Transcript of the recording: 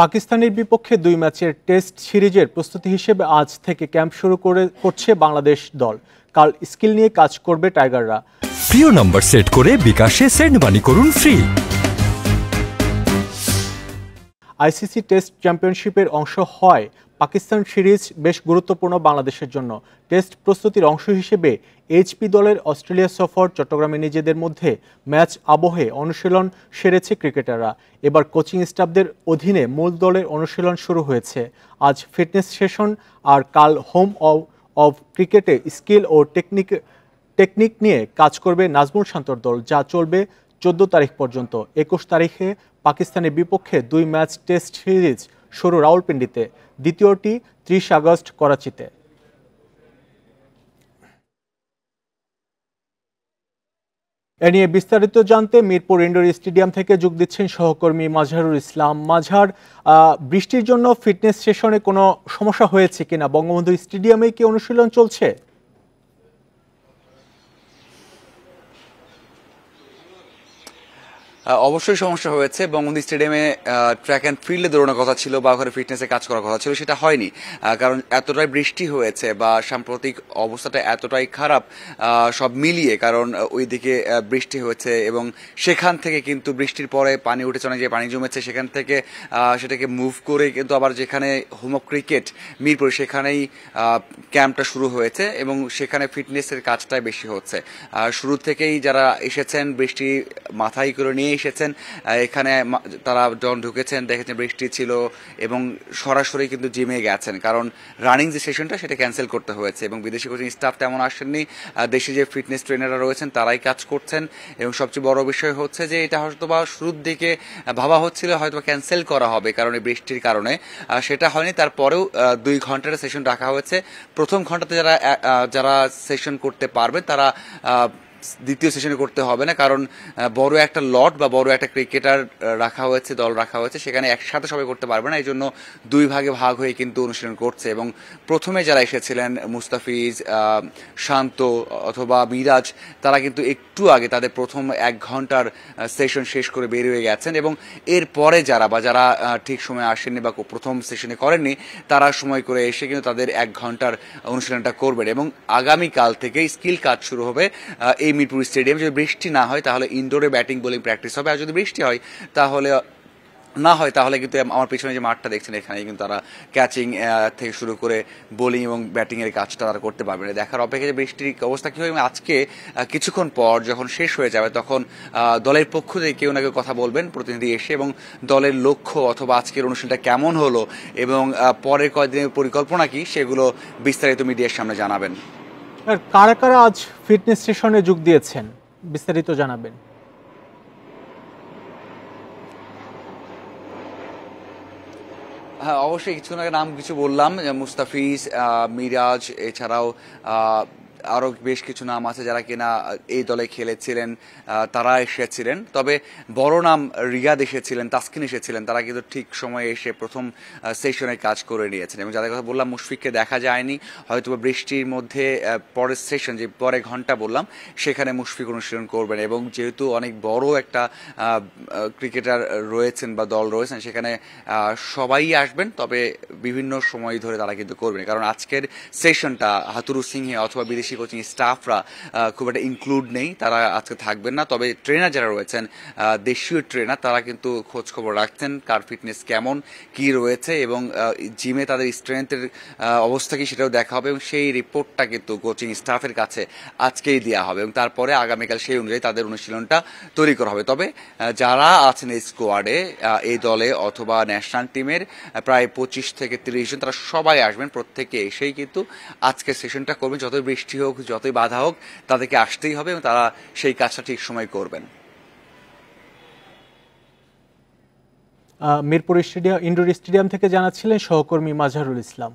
পাকিস্তানের বিপক্ষে 2 ম্যাচের টেস্ট সিরিজের প্রস্তুতি হিসেবে আজ থেকে ক্যাম্প শুরু করছে বাংলাদেশ দল। কাল স্কিল নিয়ে কাজ করবে টাইগাররা। প্রিয় নাম্বার সেট করে বিকাশে সেন্ড মানি করুন ফ্রি। আইসিসি টেস্ট চ্যাম্পিয়নশিপের অংশ হয় পাকিস্তান সিরিজ বেশ গুরুত্বপূর্ণ বাংলাদেশের জন্য। টেস্ট প্রস্তুতির অংশ হিসেবে এইচপি দলের অস্ট্রেলিয়া সফর, চট্টগ্রামে নিজেদের মধ্যে ম্যাচ আবহে অনুশীলন সেরেছে ক্রিকেটাররা। এবার কোচিং স্টাফদের অধীনে মূল দলের অনুশীলন শুরু হয়েছে। আজ ফিটনেস সেশন আর কাল হোম অব ক্রিকেটে স্কিল ও টেকনিক নিয়ে কাজ করবে নাজমুল শান্তর দল, যা চলবে 14 তারিখ পর্যন্ত। 21 তারিখে পাকিস্তানের বিপক্ষে 2 ম্যাচ টেস্ট সিরিজ শুরু রাওয়ালপিন্ডিতে, দ্বিতীয়টি 30 আগস্ট করাচিতে। এ নিয়ে বিস্তারিত জানতে মিরপুর ইনডোর স্টেডিয়াম থেকে যোগ দিচ্ছেন সহকর্মী মাজহারুল ইসলাম। মাজহার, বৃষ্টির জন্য ফিটনেস সেশনে কোনো সমস্যা হয়েছে কিনা? বঙ্গবন্ধু স্টেডিয়ামে কি অনুশীলন চলছে? অবশ্যই সমস্যা হয়েছে। বঙ্গবন্ধু স্টেডিয়ামে ট্র্যাক অ্যান্ড ফিল্ডে দৌড়ানোর কথা ছিল বা ওখানে ফিটনেসে কাজ করার কথা ছিল, সেটা হয়নি। কারণ এতটাই বৃষ্টি হয়েছে বা সাম্প্রতিক অবস্থাটা এতটাই খারাপ সব মিলিয়ে, কারণ ওইদিকে বৃষ্টি হয়েছে এবং সেখান থেকে কিন্তু বৃষ্টির পরে পানি উঠেছে, অনেক যে পানি জমেছে সেখান থেকে সেটাকে মুভ করে কিন্তু আবার যেখানে হোম অফ ক্রিকেট মিরপুর, সেখানেই ক্যাম্পটা শুরু হয়েছে এবং সেখানে ফিটনেসের কাজটাই বেশি হচ্ছে। শুরু থেকেই যারা এসেছেন বৃষ্টি মাথায় করে নিয়ে এসেছেন, এখানে তারা যখন ঢুকেছেন দেখেছেন বৃষ্টি ছিল এবং সরাসরি কিন্তু জিমে গেছেন, কারণ রানিং যে সেশনটা সেটা ক্যান্সেল করতে হয়েছে এবং বিদেশি কোচিং স্টাফ তেমন আসেননি। দেশে যে ফিটনেস ট্রেনাররা রয়েছেন তারাই কাজ করছেন এবং সবচেয়ে বড় বিষয় হচ্ছে যে এটা হয়তো বা শুরুর দিকে ভাবা হচ্ছিল হয়তো ক্যান্সেল করা হবে কারণ এই বৃষ্টির কারণে, সেটা হয়নি। তারপরেও 2 ঘন্টার সেশন রাখা হয়েছে। প্রথম ঘন্টাতে যারা সেশন করতে পারবে তারা দ্বিতীয় সেশনে করতে হবে না, কারণ বড় একটা লট বা বড় একটা ক্রিকেটার রাখা হয়েছে, দল রাখা হয়েছে, সেখানে একসাথে সবাই করতে পারবে না। এই জন্য 2 ভাগে ভাগ হয়ে কিন্তু অনুশীলন করছে এবং প্রথমে যারা এসেছিলেন মুস্তাফিজ, শান্ত অথবা মিরাজ, তারা কিন্তু একটু আগে তাদের প্রথম 1 ঘন্টার সেশন শেষ করে বের হয়ে গেছেন এবং এরপরে যারা ঠিক সময় আসেননি বা প্রথম সেশনে করেননি, তারা সময় করে এসে কিন্তু তাদের 1 ঘন্টার অনুশীলনটা করবেন এবং আগামীকাল থেকে স্কিল কাজ শুরু হবে এই মিরপুর স্টেডিয়াম। যদি বৃষ্টি না হয় তাহলে ইনডোরে ব্যাটিং বোলিং প্র্যাকটিস হবে, আর যদি বৃষ্টি হয় তাহলে কিন্তু আমার পিছনে যে মাঠটা দেখছেন এখানে কিন্তু তারা ক্যাচিং থেকে শুরু করে বোলিং এবং ব্যাটিং এর কাজটা তারা করতে পারবে না। দেখার অপেক্ষা যে বৃষ্টির অবস্থা কি হয় এবং আজকে কিছুক্ষণ পর যখন শেষ হয়ে যাবে তখন দলের পক্ষ থেকে কেউ না কেউ কথা বলবেন, প্রতিনিধি এসে, এবং দলের লক্ষ্য অথবা আজকের অনুষ্ঠানটা কেমন হলো এবং পরের কয়েকদিনের পরিকল্পনা কি সেগুলো বিস্তারিত মিডিয়ার সামনে জানাবেন। কারা কারা আজ ফিটনেস সেশনে যোগ দিয়েছেন বিস্তারিত জানাবেন। হ্যাঁ, অবশ্যই কিছুক্ষণ আগে নাম কিছু বললাম, মুস্তাফিজ, মিরাজ, এছাড়াও আরও বেশ কিছু নাম আছে যারা কিনা এই দলে খেলেছিলেন, তারা এসেছিলেন। তবে বড় নাম রিয়াদ এসেছিলেন, তাসকিন এসেছিলেন, তারা কিন্তু ঠিক সময়ে এসে প্রথম সেশনে কাজ করে নিয়েছেন এবং যাদের কথা বললাম মুশফিককে দেখা যায়নি, হয়তো বৃষ্টির মধ্যে পরের সেশন যে পরে ঘন্টা বললাম সেখানে মুশফিক অনুশীলন করবেন এবং যেহেতু অনেক বড় একটা ক্রিকেটার রয়েছেন বা দল রয়েছেন সেখানে সবাই আসবেন, তবে বিভিন্ন সময় ধরে তারা কিন্তু করবেন, কারণ আজকের সেশনটা হাতুরু সিংহে অথবা বিদেশি কোচিং স্টাফরা খুব একটা ইনক্লুড নেই, তারা আজকে থাকবেন না। তবে ট্রেনার যারা রয়েছেন, দেশীয় ট্রেনার, তারা কিন্তু খোঁজ খবর রাখছেন কার ফিটনেস কেমন কি রয়েছে এবং জিমে তাদের স্ট্রেংথের অবস্থা কি সেটাও দেখা হবে এবং সেই রিপোর্টটা কিন্তু কোচিং স্টাফের কাছে আজকেই দেওয়া হবে এবং তারপরে আগামীকাল সেই অনুযায়ী তাদের অনুশীলনটা তৈরি করা হবে। তবে যারা আছেন এই স্কোয়াডে, এই দলে অথবা ন্যাশনাল টিমের প্রায় 25 থেকে 30 জন, তারা সবাই আসবেন, প্রত্যেকে এসেই কিন্তু আজকের সেশনটা করবেন। যতই বৃষ্টি হোক, যতই বাধা হোক, তাদেরকে আসতেই হবে এবং তারা সেই কাজটা ঠিক সময় করবেন। মিরপুর ইনডোর স্টেডিয়াম থেকে জানাচ্ছিলেন সহকর্মী মাজহারুল ইসলাম।